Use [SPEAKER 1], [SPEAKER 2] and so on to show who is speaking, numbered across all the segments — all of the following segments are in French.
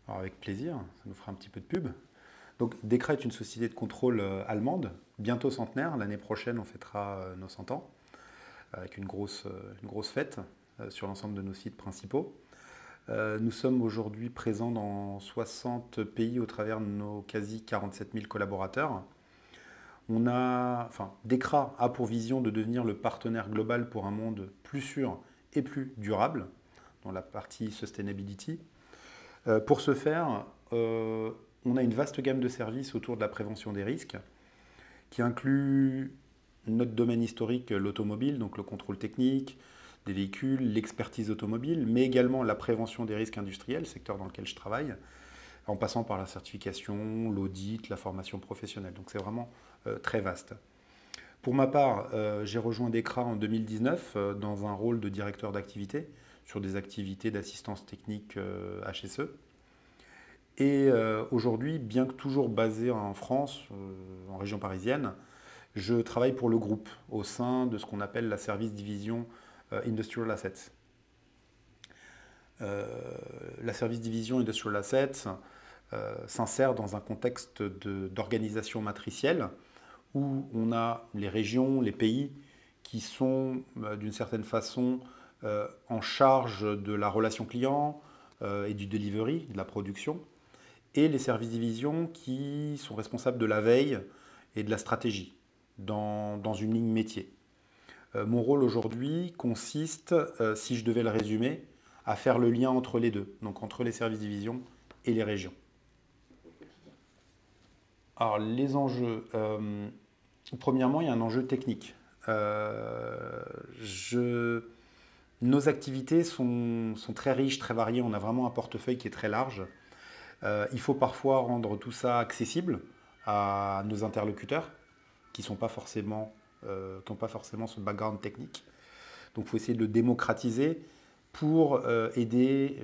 [SPEAKER 1] Alors avec plaisir, ça nous fera un petit peu de pub. Donc Dekra est une société de contrôle allemande, bientôt centenaire. L'année prochaine, on fêtera nos 100 ans avec une grosse fête sur l'ensemble de nos sites principaux. Nous sommes aujourd'hui présents dans 60 pays au travers de nos quasi 47 000 collaborateurs. Dekra a pour vision de devenir le partenaire global pour un monde plus sûr et plus durable, dans la partie sustainability. Pour ce faire, on a une vaste gamme de services autour de la prévention des risques, qui inclut notre domaine historique, l'automobile, donc le contrôle technique des véhicules, l'expertise automobile, mais également la prévention des risques industriels, secteur dans lequel je travaille, en passant par la certification, l'audit, la formation professionnelle. Donc c'est vraiment très vaste. Pour ma part, j'ai rejoint Dekra en 2019 dans un rôle de directeur d'activité sur des activités d'assistance technique HSE. Et aujourd'hui, bien que toujours basé en France, en région parisienne, je travaille pour le groupe au sein de ce qu'on appelle la service division Industrial Assets. La service division Industrial Assets s'insère dans un contexte d'organisation matricielle où on a les régions, les pays qui sont d'une certaine façon en charge de la relation client et du delivery, de la production, et les services divisions qui sont responsables de la veille et de la stratégie dans une ligne métier. Mon rôle aujourd'hui consiste, si je devais le résumer, à faire le lien entre les deux, donc entre les services divisions et les régions. Alors les enjeux, premièrement il y a un enjeu technique. Nos activités sont très riches, très variées, on a vraiment un portefeuille qui est très large. Il faut parfois rendre tout ça accessible à nos interlocuteurs qui n'ont pas forcément ce background technique. Donc il faut essayer de le démocratiser pour aider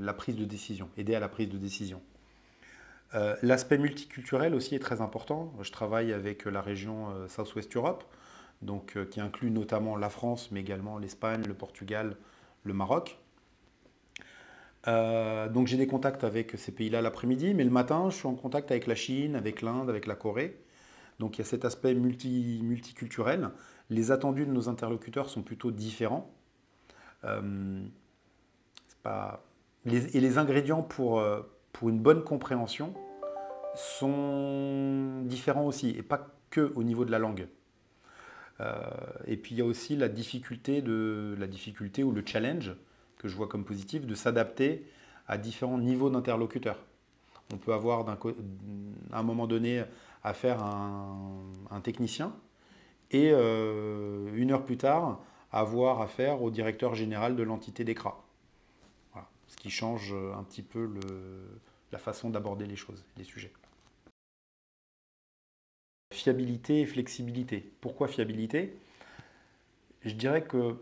[SPEAKER 1] la prise de décision, aider à la prise de décision. L'aspect multiculturel aussi est très important. Je travaille avec la région Southwest Europe, donc, qui inclut notamment la France, mais également l'Espagne, le Portugal, le Maroc. Donc j'ai des contacts avec ces pays-là l'après-midi, mais le matin, je suis en contact avec la Chine, avec l'Inde, avec la Corée. Donc il y a cet aspect multiculturel. Les attendus de nos interlocuteurs sont plutôt différents. Et les ingrédients pour une bonne compréhension sont différents aussi, et pas que au niveau de la langue. Et puis il y a aussi la difficulté ou le challenge que je vois comme positif de s'adapter à différents niveaux d'interlocuteurs. On peut avoir à un moment donné affaire à un technicien et une heure plus tard avoir affaire au directeur général de l'entité Dekra. Voilà. Ce qui change un petit peu la façon d'aborder les choses, les sujets. Fiabilité et flexibilité. Pourquoi fiabilité? Je dirais que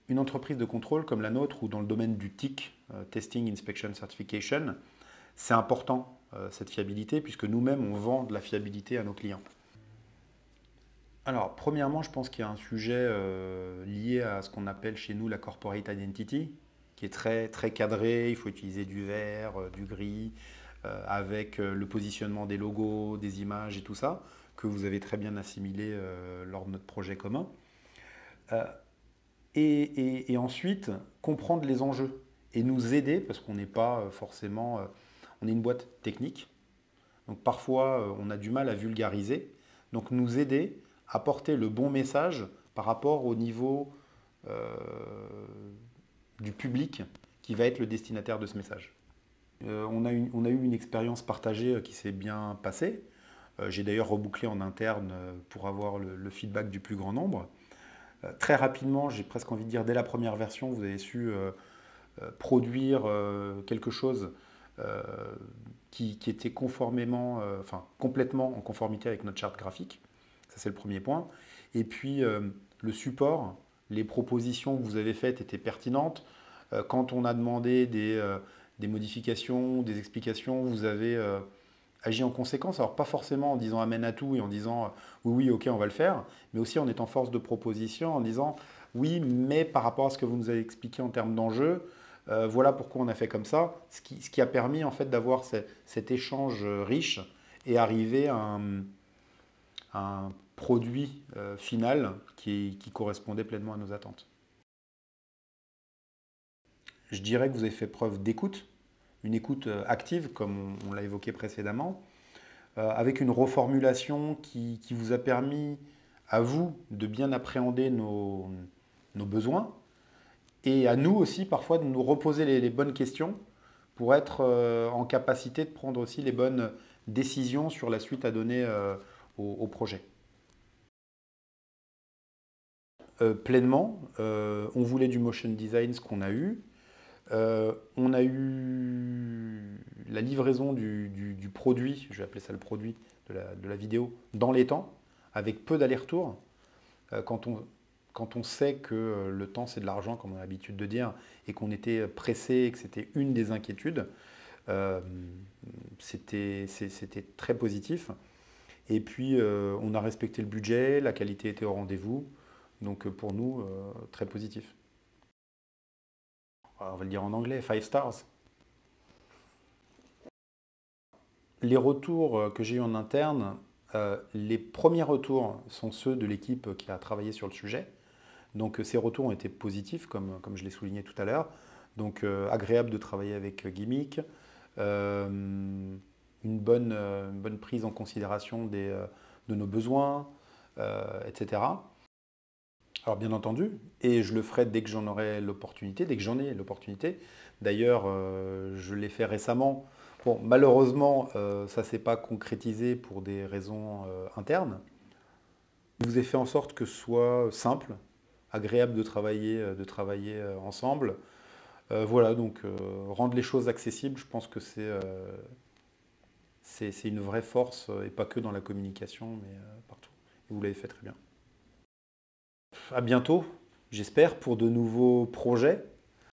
[SPEAKER 1] une entreprise de contrôle comme la nôtre ou dans le domaine du TIC, Testing, Inspection, Certification, c'est important cette fiabilité puisque nous-mêmes on vend de la fiabilité à nos clients. Alors premièrement, je pense qu'il y a un sujet lié à ce qu'on appelle chez nous la corporate identity qui est très, très cadré, il faut utiliser du vert, du gris, avec le positionnement des logos, des images et tout ça, que vous avez très bien assimilé lors de notre projet commun. Et ensuite, comprendre les enjeux et nous aider, parce qu'on n'est pas forcément... on est une boîte technique, donc parfois on a du mal à vulgariser, donc nous aider à porter le bon message par rapport au niveau du public qui va être le destinataire de ce message. On a eu une expérience partagée qui s'est bien passée. J'ai d'ailleurs rebouclé en interne pour avoir le feedback du plus grand nombre. Très rapidement, j'ai presque envie de dire, dès la première version, vous avez su produire quelque chose qui était complètement en conformité avec notre charte graphique. Ça, c'est le premier point. Et puis, le support, les propositions que vous avez faites étaient pertinentes. Quand on a demandé des modifications, des explications, vous avez agi en conséquence. Alors, pas forcément en disant amen à tout et en disant oui, ok, on va le faire, mais aussi en étant force de proposition, en disant oui, mais par rapport à ce que vous nous avez expliqué en termes d'enjeux, Voilà pourquoi on a fait comme ça, ce qui a permis en fait d'avoir cet échange riche et arriver à un produit final qui correspondait pleinement à nos attentes. Je dirais que vous avez fait preuve d'écoute, une écoute active, comme on l'a évoqué précédemment, avec une reformulation qui vous a permis à vous de bien appréhender nos besoins et à nous aussi parfois de nous reposer les bonnes questions pour être en capacité de prendre aussi les bonnes décisions sur la suite à donner au projet. Pleinement, on voulait du motion design, ce qu'on a eu. On a eu la livraison du produit, je vais appeler ça le produit de la vidéo, dans les temps, avec peu d'aller-retour. Quand on sait que le temps c'est de l'argent, comme on a l'habitude de dire, et qu'on était pressé et que c'était une des inquiétudes, euh, c'était très positif. Et puis on a respecté le budget, la qualité était au rendez-vous, donc pour nous, très positif. On va le dire en anglais, 5 stars. Les retours que j'ai eu en interne, les premiers retours sont ceux de l'équipe qui a travaillé sur le sujet. Donc ces retours ont été positifs, comme je l'ai souligné tout à l'heure. Donc agréable de travailler avec Gimmick, euh, une bonne prise en considération de nos besoins, etc. Alors bien entendu, et je le ferai dès que j'en aurai l'opportunité, dès que j'en ai l'opportunité. D'ailleurs, je l'ai fait récemment. Bon, malheureusement, ça ne s'est pas concrétisé pour des raisons internes. Je vous ai fait en sorte que ce soit simple, agréable de travailler ensemble. Voilà, donc rendre les choses accessibles, je pense que c'est une vraie force, et pas que dans la communication, mais partout. Et vous l'avez fait très bien. À bientôt, j'espère, pour de nouveaux projets.